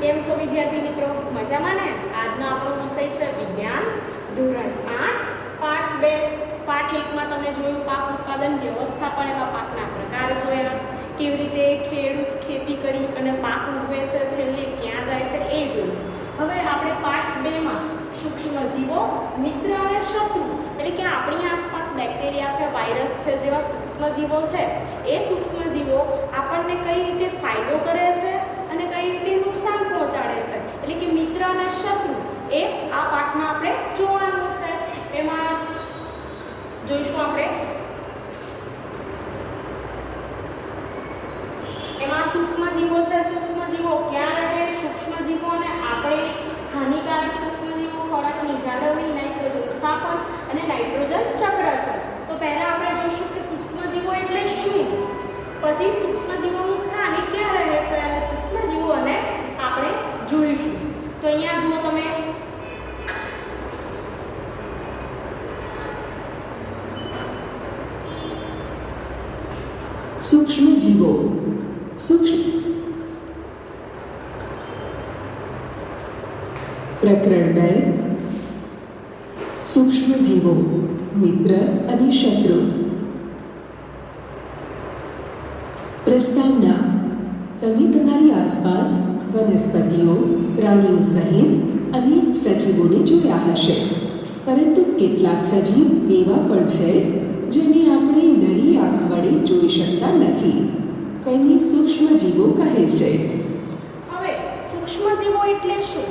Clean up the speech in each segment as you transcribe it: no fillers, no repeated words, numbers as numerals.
કેમ છો વિદ્યાર્થી મિત્રો? મજામાં ને? આજનો આપણો વિષય છે વિજ્ઞાન ધોરણ 8 પાઠ 2. પાઠ 1 માં તમે જોયું પાક ઉત્પાદન વ્યવસ્થાપન, એમાં પાકના પ્રકાર જોયા, કેવી રીતે ખેડૂત ખેતી કરી અને પાક ઉગવે છે, છેલ્લે ક્યાં જાય છે એ જોયું. હવે આપણે પાઠ 2 માં સૂક્ષ્મ જીવો, મિત્ર અને શત્રુ, એટલે કે આપણી આસપાસ બેક્ટેરિયા છે, વાયરસ છે જેવા સૂક્ષ્મ જીવો છે, એ સૂક્ષ્મ જીવો આપણને કઈ રીતે ફાયદો કરે છે અને કઈ રીતે નુકસાન પહોંચાડે છે, એટલે કે મિત્ર અને શત્રુ, એ આ પાઠમાં આપણે જોવાનું છે. એમાં જોઈશું આપણે એમાં સૂક્ષ્મ જીવો છે, સૂક્ષ્મ જીવો ક્યાં રહે, સૂક્ષ્મ જીવોને આપણે હાનિકારક સૂક્ષ્મ જીવો ખોરાકની જાળવણી, નાઇટ્રોજન સ્થાપન અને નાઇટ્રોજન ચક્ર છે. તો પહેલા આપણે જોઈશું કે સૂક્ષ્મ જીવો એટલે શું, પછી સૂક્ષ્મ જીવોનું સ્થાન એ ક્યાં રહે છે અને સૂક્ષ્મ જીવોને આપણે જોઈશું. તો અહીંયા જુઓ તમે, સૂક્ષ્મ જીવો. પ્રકરણ 2. સૂક્ષ્મ જીવો, મિત્ર અને શત્રુ. પ્રસ્તાવના: તમે તમારી આસપાસ વનસ્પતિઓ, પ્રાણીઓ સહિત અનેક સજીવોને જોયા હશે, પરંતુ કેટલાક સજીવ એવા પણ છે જેને આપણે નરી આંખ વડે જોઈ શકતા નથી. તેને સૂક્ષ્મ જીવો કહે છે. હવે સૂક્ષ્મ જીવો એટલે શું?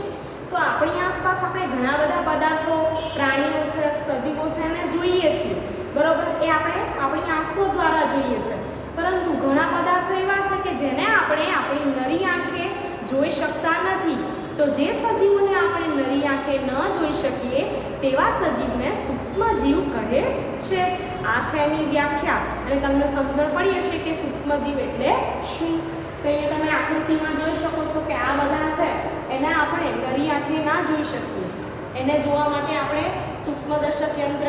તો આપણી આસપાસ આપણે ઘણા બધા પદાર્થો, પ્રાણીઓ છે, સજીવો છે એને જોઈએ છીએ, બરોબર? એ આપણે આપણી આંખો દ્વારા જોઈએ છે, પરંતુ ઘણા પદાર્થો એવા છે કે જેને આપણે આપણી નરી આંખે જોઈ શકતા નથી. તો જે સજીવોને આપણે નરી આંખે ન જોઈ શકીએ તેવા સજીવને સૂક્ષ્મ જીવ કહે છે. આ છે એની વ્યાખ્યા, અને તમને સમજણ પડી હશે કે સૂક્ષ્મ જીવ એટલે શું. તો અહીંયા તમે આકૃતિમાં જોઈ શકો છો કે આ બધા છે એને આપણે નરી આંખે ના જોઈ શકીએ. એને જોવા માટે આપણે સૂક્ષ્મદર્શક યંત્ર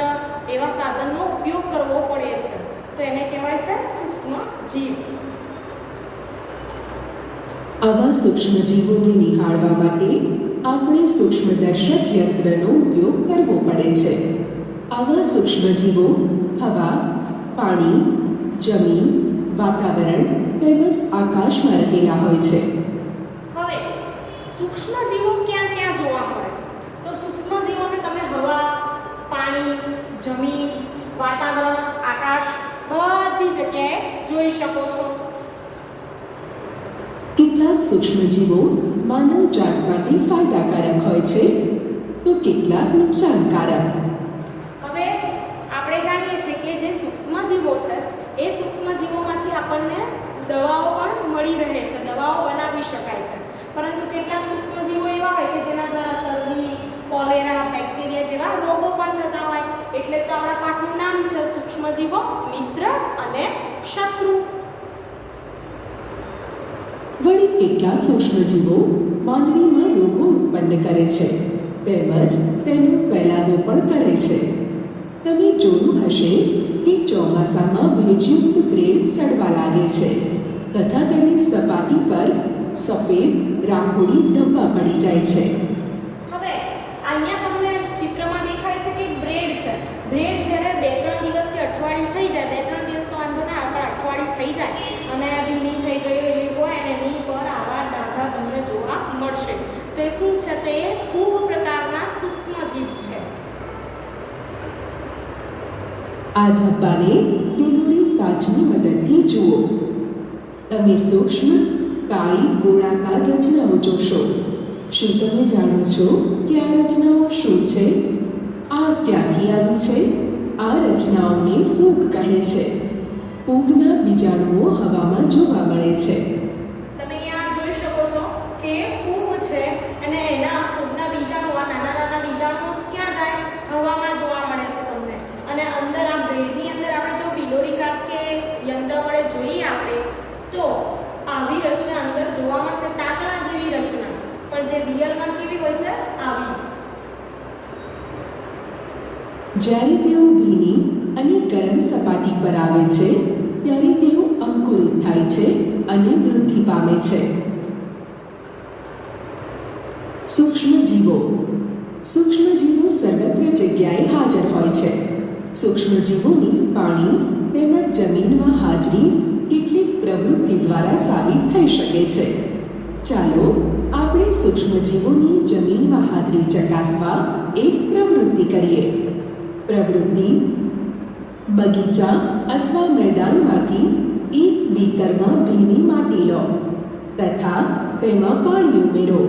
એવા સાધનનો ઉપયોગ કરવો પડે છે. તો એને કહેવાય છે સૂક્ષ્મ જીવ. આવા સૂક્ષ્મ જીવોને નિહાળવા માટે આપણે સૂક્ષ્મદર્શક યંત્રનો ઉપયોગ કરવો પડે છે. આવા સૂક્ષ્મ જીવો હવા, પાણી, જમીન, વાતાવરણ તેમજ આકાશમાં રહેલા હોય છે. હવે સૂક્ષ્મ જીવો ક્યાં ક્યાં જોવા મળે? તો સૂક્ષ્મ જીવોને તમે હવા, પાણી, જમીન, વાતાવરણ, આકાશ બધી જગ્યાએ જોઈ શકો છો. કેટલાક સૂક્ષ્મ જીવો માનવ જાત માટે ફાયદાકારક હોય છે તો કેટલાક નુકસાનકારક. હવે આપણે જાણીએ છીએ કે જે સૂક્ષ્મ જીવો છે એ સૂક્ષ્મ જીવોમાંથી આપણને દવાઓ પણ મળી રહે છે, દવાઓ બનાવી શકાય છે. પરંતુ કેટલાક સૂક્ષ્મ જીવો એવા હોય કે જેના દ્વારા શરદી, કોલેરા, બેક્ટેરિયા જેવા રોગો પણ થતા હોય. એટલે તો આપણા પાઠનું નામ છે સૂક્ષ્મ જીવો, મિત્ર અને શત્રુ. વળી કેટલાક સૂક્ષ્મ જીવો માનવીમાં રોગો ઉત્પન્ન કરે છે તેમજ તેનો ફેલાવો પણ કરે છે. તમે જોયું હશે કે ચોમાસામાં ભેજયુક્ત બ્રેડ સડવા લાગે છે તથા તેની સપાટી પર સફેદ રાખોડી ધબ્બા પડી જાય છે. હવે અહીંયા તમને ચિત્રમાં દેખાય છે કે બ્રેડ છે. બ્રેડ જ્યારે 2-3 દિવસ કે અઠવાડિયું થઈ જાય, 2-3 દિવસ તો વાંધો ના, આપણે અઠવાડિયું થઈ જાય અને ભીની થઈ ગયેલી હોય અને એની પર આવા ડાઘા તમને જોવા મળશે. તો એ શું છે? તો એ ફૂગ પ્રકારના સૂક્ષ્મ જીવ છે. આ ધબ્બાને પીળુની કાચની મદદથી જુઓ. તમે સૂક્ષ્મ કાળી ગોળાકાર રચનાઓ જોશો. શું તમે જાણો છો કે આ રચનાઓ શું છે? આ ક્યાંથી આવી છે? આ રચનાઓને ફૂગ કહે છે. ફૂગના બીજાણુઓ હવામાં જોવા મળે છે. તમે અહીંયા જોઈ શકો છો કે ફૂગ છે અને એના ફૂગના બીજાણુઓ, આ નાના નાના બીજાણુઓ ક્યાં જાય? હવામાં જોવા મળે છે તમને. અને અંદર આ બ્રેડની અંદર આપણે જો બિલોરી કાચ કે યંત્ર વડે જોઈએ આપણે તો આવી રચના અંદર જોવા મળશે, તાતણા જેવી રચના, પણ જે રિયલમાં કેવી હોય છે? આવી. જ્યારે તેઓ ભીની અને ગરમ સપાટી પર આવે છે ત્યારે તેઓ અંકુરિત થાય છે અને વૃદ્ધિ પામે છે. સૂક્ષ્મજીવો. સૂક્ષ્મજીવો સર્વત્ર જગ્યાએ હાજર હોય છે. સૂક્ષ્મજીવોની પાણી તેમજ જમીનમાં હાજરી કેટલીક પ્રવૃત્તિ દ્વારા સાબિત થઈ શકે છે. ચાલો આપણે સૂક્ષ્મજીવોની જમીનમાં હાજરી ચકાસવા એક પ્રવૃત્તિ કરીએ. પ્રવૃત્તિ: બગીચા અથવા મેદાનમાંથી એક બીકરમાં ભીની માટી લો તથા તેમાં પાણી ઉમેરો.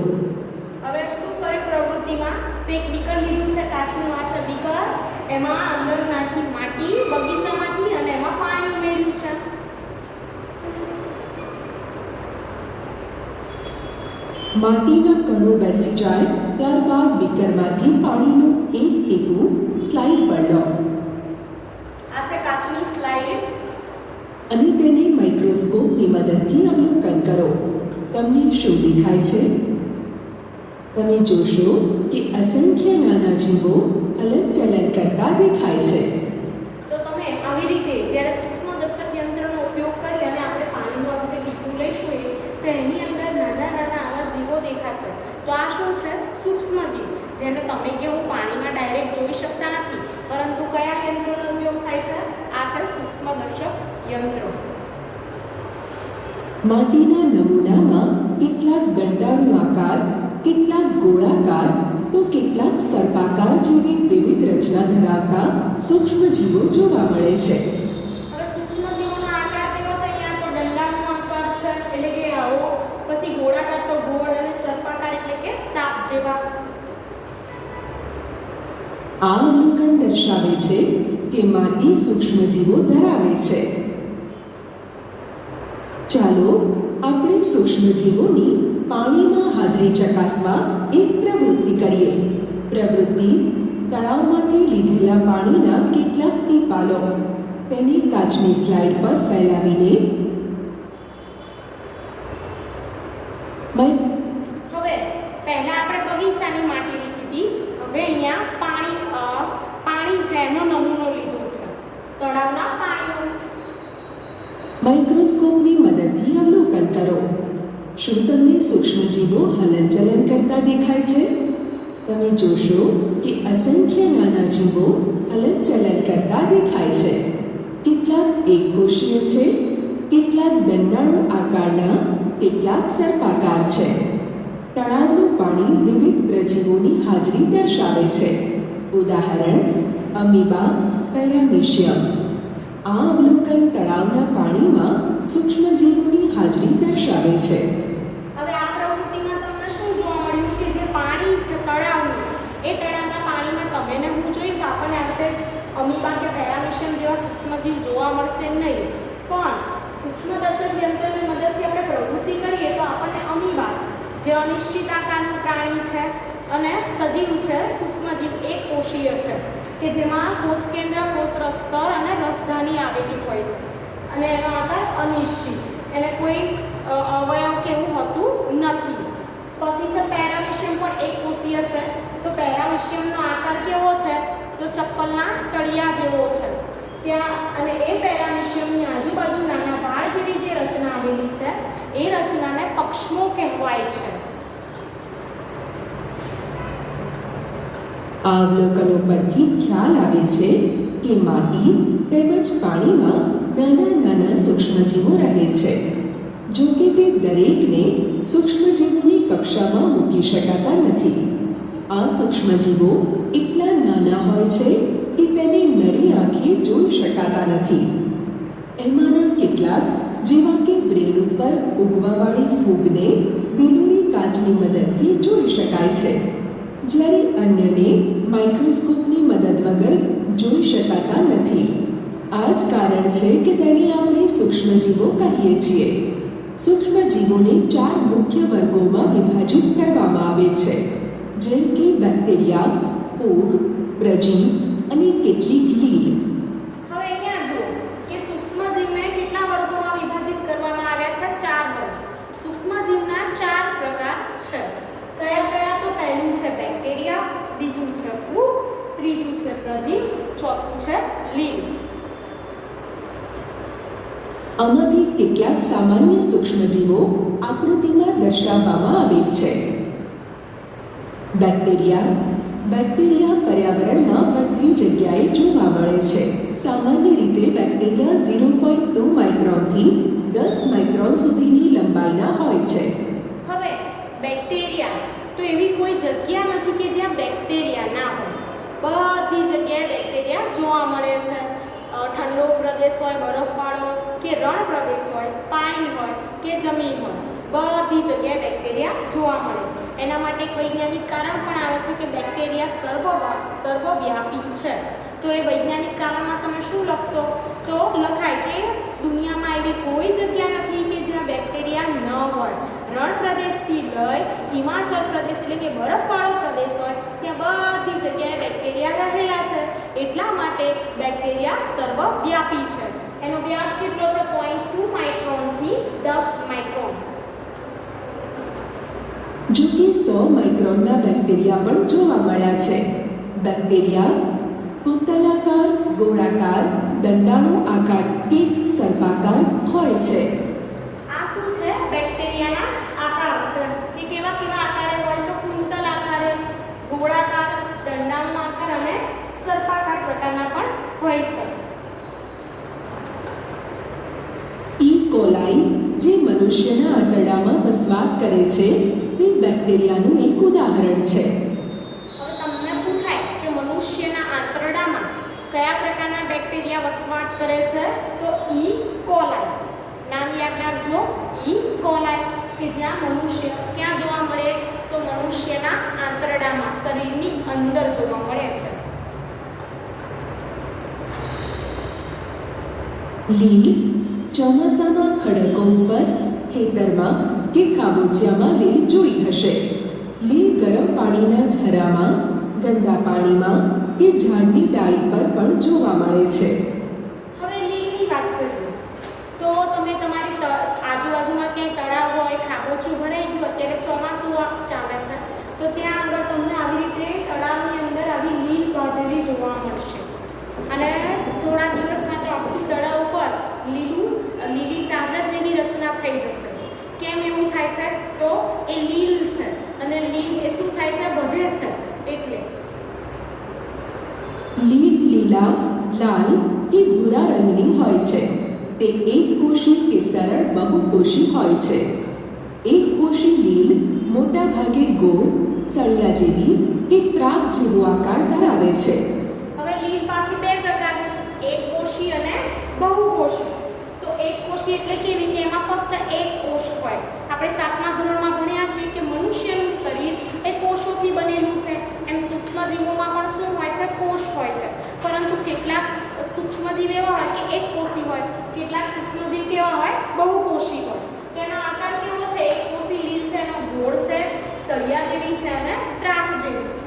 હવે શું કર્યું પ્રવૃત્તિમાં? તો એક બીકર લીધું છે, કાચનું આ છે બીકર, એમાં અંદર નાખી માટી બગીચામાંથી અને એમાં પાણી ઉમેર્યું છે. માટીના કણો બેસી જાય ત્યારબાદ બીકરમાંથી પાણીનું એક ટીપું સ્લાઇડ પર લો આ છે કાચની સ્લાઇડ. અને તેને માઇક્રોસ્કોપની મદદથી અવલોકન કરો. તમને શું દેખાય છે? તમે જોશો કે અસંખ્ય નાના જીવો હલનચલન કરતા દેખાય છે. તો તમે આવી રીતે જ્યારે સૂક્ષ્મદર્શક યંત્રનો ઉપયોગ કરી અને આપણે પાણીનું આ રીતે ટીપું લઈશું તો એની અંદર નાના નાના આવા જીવો દેખાશે. તો આ શું છે? સૂક્ષ્મજીવ, જેને તમે કે હું પાણીમાં ડાયરેક્ટ જોઈ શકતા નથી, પરંતુ કયા યંત્રનો ઉપયોગ થાય છે? આ છે સૂક્ષ્મદર્શક યંત્ર. માટીના નમૂનામાં કેટલાક દંડાળુ આકાર, કેટલાક ગોળાકાર તો કેટલાક સર્પાકાર જેવી વિવિધ રચના ધરાવતા સૂક્ષ્મજીવો જોવા મળે છે. હવે સૂક્ષ્મજીવોનો આકાર કેવો છે? અહીંયા તો દંડાનો આકાર છે એટલે કે આવો, પછી ગોળાકાર તો ગોળ, અને સર્પાકાર એટલે કે સાપ જેવા. આ અવલોકન દર્શાવે છે કે માટી સૂક્ષ્મજીવો ધરાવે છે. ચાલો આપણે સૂક્ષ્મજીવોની પાણીમાં હાજરી ચકાસવા એક પ્રવૃત્તિ કરીએ. પ્રવૃત્તિ: તળાવમાંથી લીધેલા પાણીના કેટલાક ટીપાં લો. તેને કાચની સ્લાઇડ પર ફેલાવીને હવે પહેલા આપણે બગીચાની માટી લીધી હતી, હવે અહીંયા પાણી છે એનો નમૂનો લીધો છે, તળાવના પાણીનો. માઇક્રોસ્કોપની મદદથી અવલોકન કરો. શું તમને સૂક્ષ્મજીવો હલનચલન કરતા દેખાય છે? તમે જોશો કે અસંખ્ય નાના જીવો હલનચલન કરતા દેખાય છે. કેટલાક એકકોષીય છે, કેટલાક દંડાળુ આકારના, કેટલાક સર્પાકાર છે. તળાવનું પાણી વિવિધ પ્રજીવોની હાજરી દર્શાવે છે. ઉદાહરણ: અમીબા, પેરામીશિયમ. આ અવલોકન તળાવના પાણીમાં સૂક્ષ્મજીવોની હાજરી દર્શાવે છે. હવે આ પ્રવૃત્તિમાં તમને શું જોવા મળ્યું કે જે પાણી છે તળાવનું, એ તળાવના પાણીમાં તમે ને હું જોઈએ તો આપણને આ રીતે અમીબા કે પેરામીશિયમ જેવા સૂક્ષ્મજીવ જોવા મળશે નહીં, પણ સૂક્ષ્મદર્શક યંત્રની મદદથી આપણે પ્રવૃત્તિ કરીએ તો આપણને અમીબા, જે અનિશ્ચિત આકારનું પ્રાણી છે અને સજીવ છે, સૂક્ષ્મજીવ એક કોષીય છે કે જેમાં કોષ કેન્દ્ર, કોષ રસ્તર અને રસધાની આવેલી હોય છે, અને એનો આકાર અનિશ્ચિત, એને કોઈ અવયવ કે એવું હોતું નથી. પછી છે પેરામીશિયમ, પણ એક કોષીય છે. તો પેરામીશિયમનો આકાર કેવો છે? તો ચપ્પલના તળિયા જેવો છે ત્યાં, અને એ પેરામીશિયમની આજુબાજુ નાના વાળ જેવી જે રચના આવેલી છે એ રચનાને પક્ષમો કહેવાય છે. આ અવલોકનો પરથી ખ્યાલ આવે છે કે માટી તેમજ પાણીમાં નાના નાના સૂક્ષ્મજીવો રહે છે. જો કે તે દરેકને સૂક્ષ્મજીવોની કક્ષામાં મૂકી શકાતા નથી. આ સૂક્ષ્મજીવો એટલા નાના હોય છે કે તેને નરી આંખે જોઈ શકાતા નથી. એમાંના કેટલાક, જેવા કે બ્રેડ ઉપર ઉગવાવાળી ફૂગને બિલુરી કાચની મદદથી જોઈ શકાય છે, જ્યારે અન્યને માઇક્રોસ્કોપની મદદ વગર જોઈ શકાતા નથી. આ જ કારણ છે કે તેને આપણે સૂક્ષ્મજીવો કહીએ છીએ. સૂક્ષ્મજીવોને 4 મુખ્ય વર્ગોમાં વિભાજિત કરવામાં આવે છે, જેમ કે બેક્ટેરિયા, ફૂગ, પ્રજીવ અને કેટલીક લીલ. હવે અહીંયા જુઓ કે સૂક્ષ્મજીવને કેટલા વર્ગોમાં વિભાજિત કરવામાં આવ્યા છે? 4 વર્ગ. સૂક્ષ્મજીવના 4 પ્રકાર છે. કયા કયા? તો પહેલું છે બેક્ટેરિયા, બીજું છે ફૂગ, ત્રીજું છે પ્રજીવ, ચોથું છે લીલ. આમાંથી કેટલાક સામાન્ય સૂક્ષ્મજીવો આકૃતિમાં દર્શાવવામાં આવેલ છે. બેક્ટેરિયા પર્યાવરણમાં બધી જગ્યાએ જોવા મળે છે. સામાન્ય રીતે બેક્ટેરિયા 0.2 માઇક્રોનથી 10 માઇક્રોન સુધીની લંબાઈના હોય છે. હવે બેક્ટેરિયા તો એવી કોઈ જગ્યા નથી કે જ્યાં બેક્ટેરિયા ના હોય. બધી જગ્યાએ બેક્ટેરિયા જોવા મળે છે. ઠંડો પ્રદેશ હોય, બરફવાળો કે રણ પ્રદેશ હોય, પાણી હોય કે જમીન હોય, બધી જગ્યાએ બેક્ટેરિયા જોવા મળે. એના માટે એક વૈજ્ઞાનિક કારણ પણ આવે છે કે બેક્ટેરિયા સર્વવ્યાપી છે. તો એ વૈજ્ઞાનિક કારણમાં તમે શું લખશો? તો લખાય કે દુનિયામાં એવી કોઈ જગ્યા નથી કે જ્યાં બેક્ટેરિયા ન હોય. રણ પ્રદેશથી લઈ હિમાચલ પ્રદેશ એટલે કે બરફવાળો પ્રદેશ હોય ત્યાં બધી જગ્યાએ બેક્ટેરિયા રહેલા છે. એટલા માટે બેક્ટેરિયા સર્વવ્યાપી છે. એનો વ્યાસ કેટલો છે? 0.2 માઇક્રોનથી 10 માઇક્રોન. જો કે 100 માઇક્રોનના બેક્ટેરિયા પણ જોવા મળ્યા છે. બેક્ટેરિયા કુંતલાકાર, ગોળાકાર, દંડાળુ આકાર કે સર્પાકાર હોય છે. આ શું છે? બેક્ટેરિયાના આકાર છે કે કેવા કેવા આકારે હોય તો કુંતલ આકારે, ગોળાકાર, દંડાળુ આકાર અને સર્પાકાર પ્રકારના પણ હોય છે. ઈ કોલાઈ જે મનુષ્યના આંતરડામાં વસવાટ કરે છે તે બેક્ટેરિયાનું એક ઉદાહરણ છે. હવે તમને પૂછાય કે મનુષ્યના આંતરડામાં કયા પ્રકારના બેક્ટેરિયા વસવાટ કરે છે? તો ઈ કોલાઈ. નામ યાદ રાખજો, ઈ કોલાઈ, કે જ્યાં મનુષ્ય ક્યાં જોવા મળે? તો મનુષ્યના આંતરડામાં, શરીરની અંદર જોવા મળે છે. લીલ ચોમાસામાં ખડકો ઉપર, ખેતરમાં કે ખાબોચિયામાં લીલ જોઈ હશે. લીલ ગરમ પાણીના ઝરામાં, ગંદા પાણીમાં કે ઝાડની ડાળી પર પણ જોવા મળે છે. હવે લીલની વાત કરીએ તો તમે તમારી આજુબાજુમાં ક્યાંય તળાવ હોય, ખાબોચું ભરાઈ ગયું, અત્યારે ચોમાસું ચાલે છે તો ત્યાં આગળ તમને આવી રીતે તળાવની અંદર આવી લીલ બાજેલી જોવા મળશે. અને થોડા દિવસ માટે આખું તળાવ ઉપર લીલી ચાદર જેવી રચના થઈ જશે. કેમ એવું થાય છે? તો એ લીલ છે અને લીલ એ શું થાય છે? વધે છે એટલે. લીલ લીલા, લાલ કે ભૂરા રંગની હોય છે. તે એકકોષી કે સરળ બહુકોષી હોય છે. એકકોષી લીલ મોટા ભાગે ગોળ, સળિયા જેવી કે ત્રાક જેવો આકાર ધરાવે છે. હવે લીલ પાછી બે પ્રકારની, એકકોષી અને બહુકોષી. તો એકકોષી એટલે કેવી? કે એમાં ફક્ત એક કોષ હોય. આપણે 7મા ધોરણમાં ભણ્યા છે કે મનુષ્યનું શરીર એ કોષોથી બનેલું છે. એમ સૂક્ષ્મજીવોમાં પણ શું હોય છે? કોષ હોય છે. પરંતુ કેટલાક સૂક્ષ્મજીવ એવા હોય કે એકકોષી હોય, કેટલાક સૂક્ષ્મજીવ કેવા હોય? બહુકોષી હોય. તો એનો આકાર કેવો છે? એકકોષી લીલ છે, એનો ગોળ છે, સળિયા જેવી છે અને ત્રાક જેવી છે.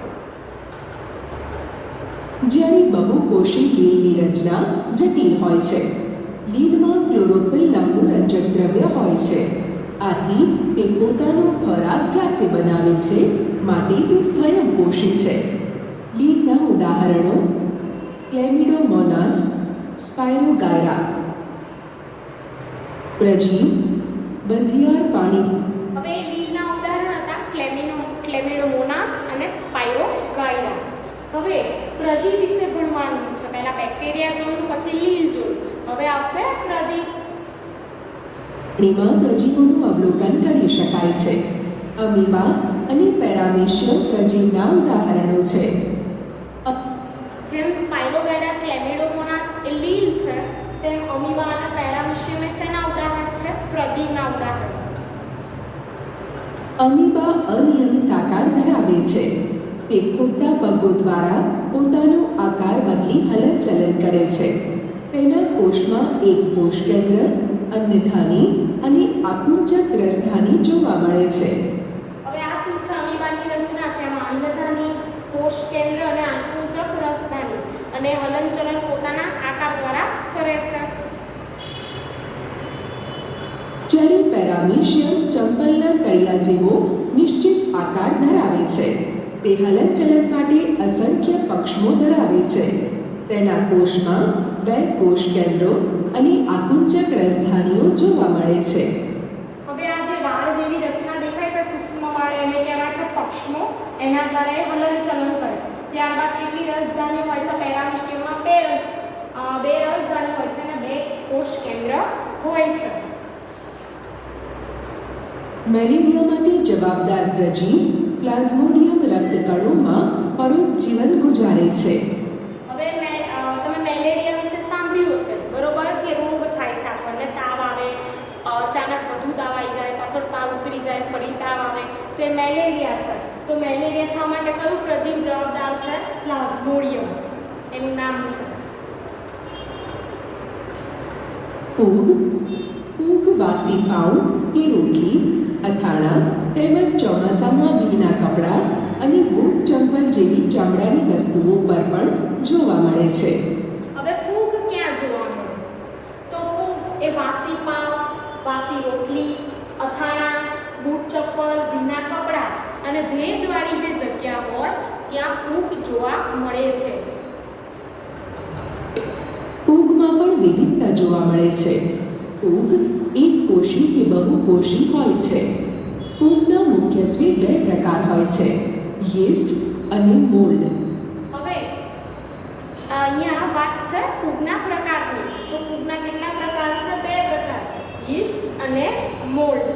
જ્યારે બહુકોષી લીલની રચના જટિલ હોય છે. લીલમાં ક્લોરોફિલ નામનું રંજક દ્રવ્ય હોય છે. આથી તે પોતાનો ખોરાક જાતે બનાવે છે, માટે તે સ્વયંપોષી છે. લીલના ઉદાહરણો ક્લેમિડોમોનાસ, સ્પાયરોગાયરા. પ્રજીવ, બંધિયાર પાણી. હવે લીલના ઉદાહરણ હતા ક્લેમિડોમોનાસ અને સ્પાયરોગાયરા. હવે પ્રજીવ વિશે ભણવાનું છે. પહેલા બેક્ટેરિયા જોયું, પછી લીલ જોયું, હવે આવશે પ્રજીવ. એમાં પ્રજીવોનું અવલોકન કરી શકાય છે. અમીબા અને પેરામીશિયમ પ્રજીવના ઉદાહરણો છે. જેમ સ્પાયરોગાયરા, ક્લેમિડોમોનાસ એ લીલ છે, તેમ અમીબા અને પેરામીશિયમ એ શેના ઉદાહરણ છે? પ્રજીવના ઉદાહરણ. અમીબા અનિયમિત આકાર ધરાવે છે. તે ખોટા પગો દ્વારા પોતાનો આકાર બદલી હલનચલન કરે છે. તેના કોષમાં એક કોષ કેન્દ્ર, અન્નધાની અને આકુંચક રસધાની જોવા મળે છે. હવે આ શું છે? અમીબાની રચના છે. એમાં અન્નધાની, કોષ કેન્દ્ર અને આકુંચક રસધાની, અને હલનચલન પોતાના આકાર દ્વારા કરે છે. જ્યારે પેરામીશિયમ ચંપલના તળિયા જેવો નિશ્ચિત આકાર ધરાવે છે. તે હલનચલન માટે અસંખ્ય પક્ષમો ધરાવે છે. તેના કોષમાં 2 કોષ કેન્દ્રો અને આકુંચક રસધાનીઓ જોવા મળે છે. હવે આ જે વાળ જેવી રચના દેખાય છે, સૂક્ષ્મ વાળ, એને કહેવાય છે પક્ષ અશ્મો એના દ્વારા એ હલનચલન કરે. ત્યારબાદ કેટલી રાજધાની હોય છે? પેરામિસ્ટિયમમાં બે રાજધાની હોય છે અને 2 કોષ કેન્દ્ર હોય છે. મેલેરિયા માટે જવાબદાર પ્રજીવ પ્લાઝ્મોડિયમ રક્તકણોમાં પરોપજીવન ગુજારે છે. હવે તમે મેલેરિયા વિશે સાંભળ્યું હશે, બરોબર? કે રોગ થાય છે, આપણને તાવ આવે, અચાનક વધુ તાવ આવી જાય, પાછળ તાવ ઉતરી જાય, ફરી તાવ આવે, તો એ મેલેરિયા છે. તો મેલેરિયા થવા માટે કયું પ્રજીવ જવાબદાર છે? પ્લાઝ્મોડિયમ એનું નામ છે. ફૂગ વાસી પાઉં કે રોટલી, અથાણા તેમજ ચોમાસામાં ભીના કપડાં અને બૂટ ચંપલ જેવી ચામડાની વસ્તુઓ પર પણ જોવા મળે છે. હવે ફૂગ ક્યાં જોવા મળે? તો ફૂગ એ વાસી પાઉં, વાસી રોટલી, અથાણા, બૂટ ચપ્પલ, ભીના કપડાં અને ભેજવાળી જે જગ્યા હોય ત્યાં ફૂગ જોવા મળે છે. ફૂગમાં પણ વિવિધતા જોવા મળે છે. ફૂગ એક કોષી કે બહુકોષી હોય છે. ફૂગના મુખ્યત્વે 2 પ્રકાર હોય છે, યીસ્ટ અને મોલ્ડ. હવે અહીંયા વાત છે ફૂગના પ્રકારની. તો ફૂગના કેટલા પ્રકાર છે? 2 પ્રકાર, યીસ્ટ અને મોલ્ડ.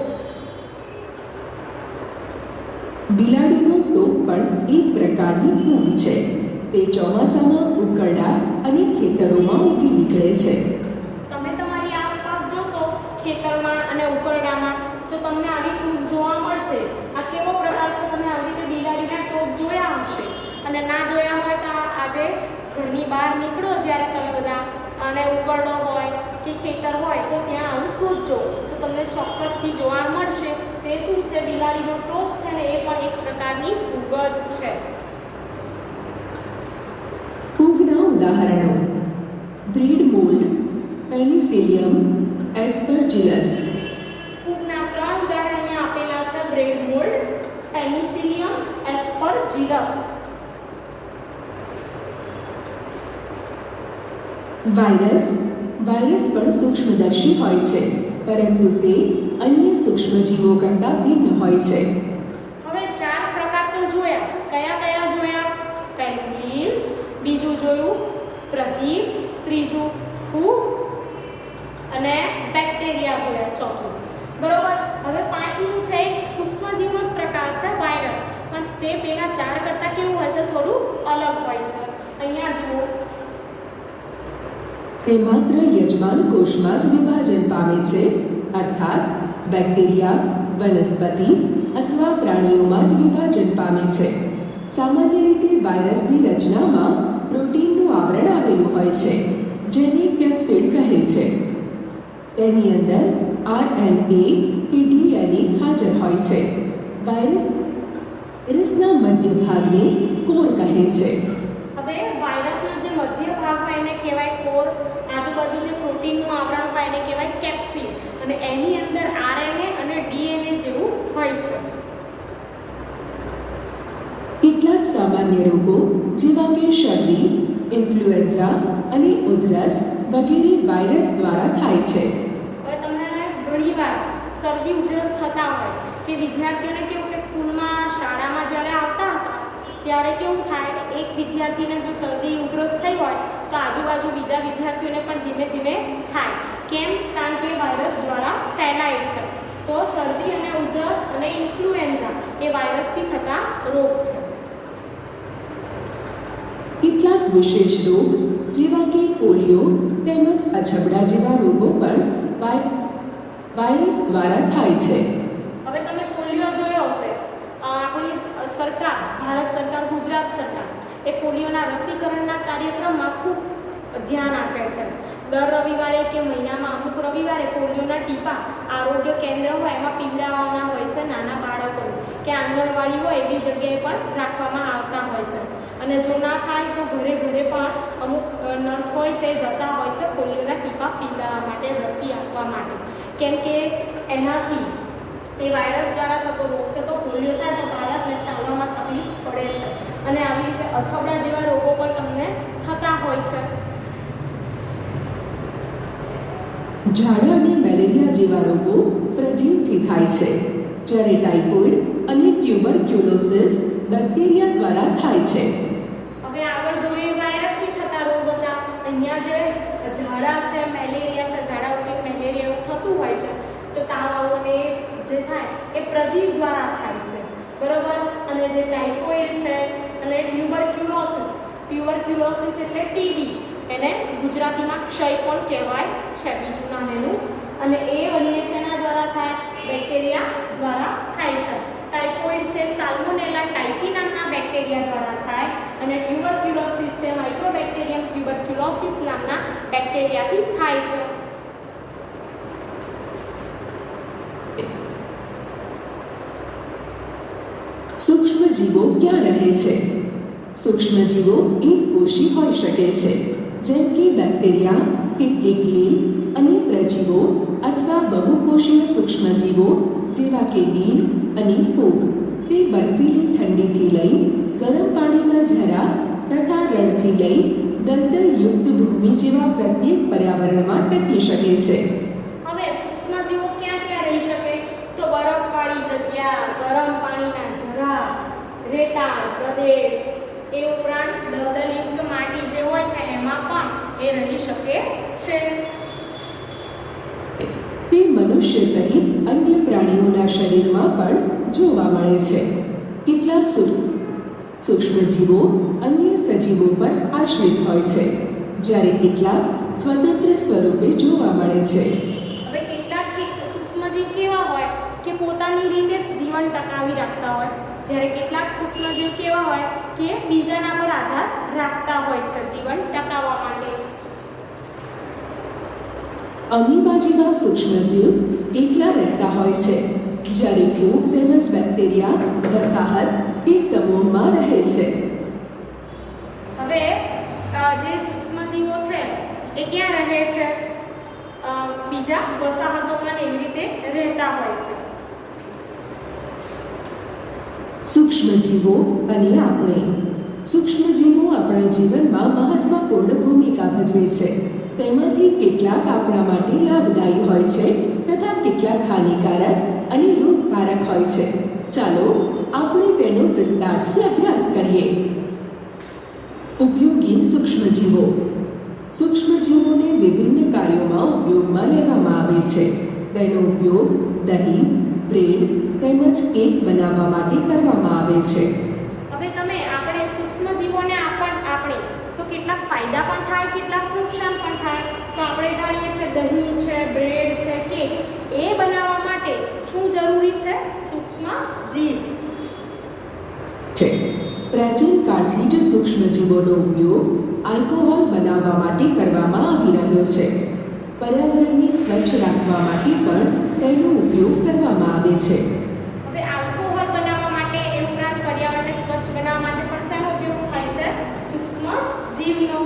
બિલાડીનો ટોપ પણ એક પ્રકારની ફૂગ છે. તે ચોમાસામાં ઉકરડા અને ખેતરોમાં ઉગી નીકળે છે. તમે તમારી આસપાસ જોશો ખેતરમાં અને ઉકરડામાં તો તમને આવી ફૂગ જોવા મળશે. આ કેવો પ્રકાર છે? તમે આવી રીતે બિલાડીના ટોપ જોયા હશે, અને ના જોયા હોય તો આજે ઘરની બહાર નીકળો જ્યારે તમે બધા અને ઉકરડો હોય કે ખેતર હોય તો ત્યાં આવું શોધજો તો તમને ચોક્કસથી જોવા મળશે. તે શું છે? બિલાડીનો ટોપ છે ને એ પણ એક પ્રકારની ફૂગ જ છે. ફૂગના ઉદાહરણો: બ્રીડ મોલ્ડ, પેનિસિલિયમ, એસ્પરજીલસ. ફૂગના 3 ઉદાહરણ અહીંયા આપેલા છે: બ્રેડ મોલ્ડ, પેનિસિલિયમ, એસ્પરજીલસ. વાયરસ પણ સૂક્ષ્મદર્શી હોય છે, પરંતુ તે અન્ય સૂક્ષ્મજીવો કરતાં ભિન્ન હોય છે. હવે 4 પ્રકાર તો જોયા. કયા કયા જોયા? પહેલું લીલ, બીજું જોયું પ્રજીવ, ત્રીજું ફૂગ અને બેક્ટેરિયા જોયા, ચોથું. બરોબર. હવે 5મું છે એક સૂક્ષ્મજીવનો જ પ્રકાર છે, વાયરસ. પણ તે પેલા 4 કરતાં કેવું હોય છે? થોડું અલગ હોય છે. અહીંયા જુઓ, તે માત્ર યજમાન કોષમાં જ વિભાજન પામે છે, અર્થાત બેક્ટેરિયા, વનસ્પતિ અથવા પ્રાણીઓમાં જ વિભાજન પામે છે. સામાન્ય રીતે વાયરસની રચનામાં પ્રોટીનનું આવરણ આવેલું હોય છે, જેને કેપ્સિડ કહે છે. તેની અંદર RNA કે DNA હાજર હોય છે. વાયરસના મધ્ય ભાગને કોર કહે છે. હવે વાયરસનો જે મધ્ય ભાગ હોય એને કહેવાય કોર. આજુબાજુ જે પ્રોટીનનું આવરણ હોય એને કહેવાય કેપ્સિડ, અને એની અંદર RNA અને DNA જેવું હોય છે. કેટલાક સામાન્ય રોગો જેવા કે શરદી, ઇન્ફ્લુએન્ઝા અને ઉધરસ વગેરે વાયરસ દ્વારા થાય છે. હવે તમને ઘણીવાર શરદી ઉધરસ થતા હોય કે વિદ્યાર્થીઓને કેવું કે સ્કૂલમાં શાળામાં જ્યારે આવતા હતા ત્યારે કેવું થાય, એક વિદ્યાર્થીને જો શરદી ઉધરસ થઈ હોય તો આજુબાજુ બીજા વિદ્યાર્થીઓને પણ ધીમે ધીમે થાય. કેમ? કારણ કે વાયરસ દ્વારા ફેલાય છે. તો શરદી અને ઉધરસ અને ઇન્ફ્લુએન્ઝા એ વાયરસથી થતા રોગ છે. કેટલાક વિશેષ રોગ જેવા કે પોલિયો તેમજ અછબડા જેવા રોગો પણ વાયરસ દ્વારા થાય છે. હવે તમે પોલિયો જોયો હશે. આપણી સરકાર, ભારત સરકાર, ગુજરાત સરકાર એ પોલિયોના રસીકરણના કાર્યક્રમમાં ખૂબ ધ્યાન આપે છે. દર રવિવારે કે મહિનામાં અમુક રવિવારે પોલિયોના ટીપા આરોગ્ય કેન્દ્ર હોય એમાં પીવડાવવાના હોય છે નાના બાળકો, કે આંગણવાડી હોય એવી જગ્યાએ પણ રાખવામાં આવતા હોય છે. અને જો ના થાય તો ઘરે ઘરે પણ અમુક નર્સ હોય છે જતા હોય છે પોલિયોના ટીપા પીવડાવવા માટે, રસી આપવા માટે. કેમ કે એનાથી એ વાયરસ દ્વારા થતો રોગ છે. તો પોલિયો થાય તો બાળકને ચાલવામાં તકલીફ પડે છે, અને આવી રીતે અછબડા જેવા રોગો પણ તમને થતા હોય છે. ઝાડા અને મેલેરિયા જેવા રોગો પ્રજીવથી થાય છે, જ્યારે ટાઇફોઇડ અને ટ્યુબરક્યુલોસિસ બેક્ટેરિયા દ્વારા થાય છે. હવે આગળ જોઈએ વાયરસથી થતા રોગ હતા. અહીંયા જે ઝાડા છે, મેલેરિયા છે, ઝાડા ઉલટી મેલેરિયા એવું થતું હોય છે, તો તાવ આવવાને જે થાય એ પ્રજીવ દ્વારા થાય છે, બરોબર. અને જે ટાઇફોઇડ છે અને ટ્યુબરક્યુલોસિસ એટલે ટીબી, એને ગુજરાતીમાં ક્ષય પણ કહેવાય છે, બીજું નામ એનું. અને એ બંને શેના દ્વારા થાય? બેક્ટેરિયા દ્વારા થાય છે. ટાઇફોઇડ છે સાલ્મોનેલા ટાઇફી નામના બેક્ટેરિયા દ્વારા થાય, અને ટ્યુબરક્યુલોસિસ છે માઇક્રોબેક્ટેરિયમ ટ્યુબરક્યુલોસિસ નામના બેક્ટેરિયાથી થાય છે. સૂક્ષ્મજીવો ક્યાં રહે છે? સૂક્ષ્મજીવો એકકોષી હોઈ શકે છે, જેમ કે બેક્ટેરિયા, કેટલીક લીલ અને પ્રજીવો, અથવા બહુકોષીય સૂક્ષ્મજીવો જેવા કે લીલ અને ફૂગ. તે બર્ફીલી ઠંડીથી લઈ ગરમ પાણીના ઝરા તથા રણથી લઈ દલદલયુક્ત ભૂમિ જેવા પ્રત્યેક પર્યાવરણમાં ટકી શકે છે. હવે સૂક્ષ્મજીવો ક્યાં ક્યાં રહી શકે? તો બરફવાળી જગ્યા, ગરમ પાણીના ઝરા, રેતાળ પ્રદેશ, એ ઉપરાંત દલદલયુક્ત માટી જે હોય છે એમાં પણ એ રહી શકે છે. તે મનુષ્ય સહિત અન્ય પ્રાણીઓના શરીરમાં પણ જોવા મળે છે. કેટલાક સૂક્ષ્મજીવો અન્ય સજીવો પર આશ્રિત હોય છે, જ્યારે કેટલાક સ્વતંત્ર સ્વરૂપે જોવા મળે છે. હવે કેટલાક સૂક્ષ્મજીવ કેવા હોય કે પોતાની રીતે જીવન ટકાવી રાખતા હોય, જ્યારે કેટલાક સૂક્ષ્મજીવ કેવા હોય કે બીજાના પર આધાર રાખતા હોય છે જીવન ટકાવવા માટે. અમીબા જેવા સૂક્ષ્મજીવ એકલા રહેતા હોય છે, જ્યારે ફૂગ તેમજ બેક્ટેરિયા વસાહત કે સમૂહમાં રહે છે. હવે જે સૂક્ષ્મજીવો છે એ ક્યાં રહે છે? બીજા વસાહતોમાં એવી રીતે રહેતા હોય છે. સૂક્ષ્મજીવો અને આપણે. સૂક્ષ્મજીવો આપણા જીવનમાં મહત્વપૂર્ણ ભૂમિકા ભજવે છે. તેમાંથી કેટલાક આપણા માટે લાભદાયી હોય છે તથા કેટલાક હાનિકારક અને રોગકારક હોય છે. ચાલો આપણે તેનો વિસ્તારથી અભ્યાસ કરીએ. ઉપયોગી સૂક્ષ્મજીવો. સૂક્ષ્મજીવોને વિભિન્ન કાર્યોમાં ઉપયોગમાં લેવામાં આવે છે. તેનો ઉપયોગ દહીં, બ્રેડ તેમજ કેક બનાવવા માટે કરવામાં આવે છે. હવે તમે આપણે સૂક્ષ્મજીવોને આપણે તો કેટલાક ફાયદા પણ થાય, કેટલાક નુકસાન પણ થાય. તો આપણે જાણીએ છીએ દહીં છે, બ્રેડ છે, કેક, એ બનાવવા માટે શું જરૂરી છે? સૂક્ષ્મજીવ છે. પ્રાચીન કાળથી જ સૂક્ષ્મજીવોનો ઉપયોગ આલ્કોહોલ બનાવવા માટે કરવામાં આવી રહ્યો છે. પર્યાવરણને સ્વચ્છ રાખવા માટે પણ તેનો ઉપયોગ કરવામાં આવે છે. હવે આલ્કોહોલ બનાવવા માટે, એ ઉપરાંત પર્યાવરણને સ્વચ્છ બનાવવા માટે પણ શેનો ઉપયોગ થાય છે? સૂક્ષ્મજીવનો.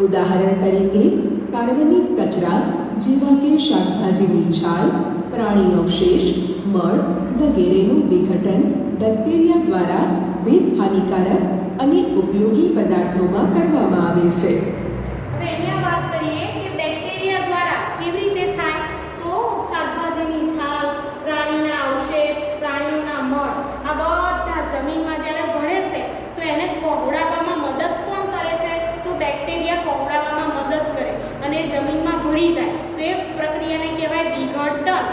ઉદાહરણ તરીકે કાર્બનિક કચરા જેવા કે શાકભાજીની છાલ, પ્રાણી અવશેષ, મળ વગેરેનું વિઘટન બેક્ટેરિયા દ્વારા હાનિકારક અને ઉપયોગી પદાર્થોમાં કરવામાં આવે છે. હવે અહીંયા વાત કરીએ કે બેક્ટેરિયા દ્વારા કેવી રીતે થાય? તો શાકભાજીની છાલ, પ્રાણીના અવશેષ, પ્રાણીઓના મળ, આ બધા જમીનમાં જ્યારે ભળે છે તો એને કોહડાવવામાં મદદ કોણ કરે છે? તો બેક્ટેરિયા કોહડાવવામાં મદદ કરે અને જમીનમાં ભળી જાય તો એ પ્રક્રિયાને કહેવાય વિઘટન.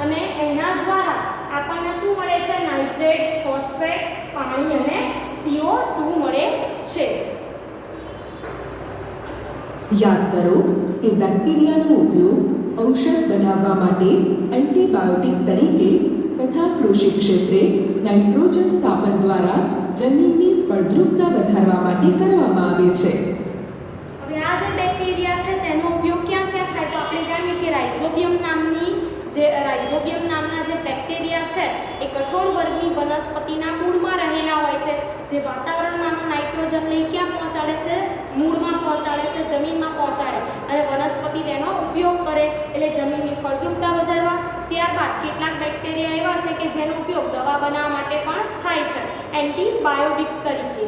અને એના દ્વારા આપણને શું મળે છે? નાઇટ્રેટ, ફોસ્ફેટ, પાણી અને CO2 મળે છે. યાદ કરો કે બેક્ટેરિયાનો ઉપયોગ ઔષધ બનાવવા માટે, એન્ટીબાયોટિક તરીકે તથા કૃષિ ક્ષેત્રે નાઇટ્રોજન સ્થાપન દ્વારા જમીનની ફળદ્રુપતા વધારવા માટે કરવામાં આવે છે. હવે આ જે બેક્ટેરિયા છે તેનો ઉપયોગ ક્યાં ક્યાં થાય? તો આપણે જાણીએ કે રાઇઝોબિયમ નામના જે બેક્ટેરિયા છે એ કઠોળ વર્ગની વનસ્પતિના મૂળમાં રહેલા હોય છે, જે વાતાવરણમાંનો નાઇટ્રોજન લઈ ક્યાં પહોંચાડે છે? મૂળમાં પહોંચાડે છે, જમીનમાં પહોંચાડે, અને વનસ્પતિ તેનો ઉપયોગ કરે એટલે જમીનની ફળદ્રુપતા વધારવા. ત્યારબાદ કેટલાક બેક્ટેરિયા એવા છે કે જેનો ઉપયોગ દવા બનાવવા માટે પણ થાય છે, એન્ટીબાયોટિક તરીકે.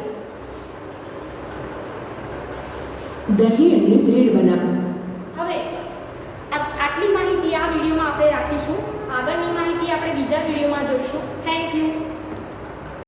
દહીં અને બ્રેડ બનાવવા. હવે આટલી માહિતી આ વિડીયોમાં આપણે રાખીશું. આગળની માહિતી આપણે બીજા વિડીયોમાં જોઈશું. Thank you.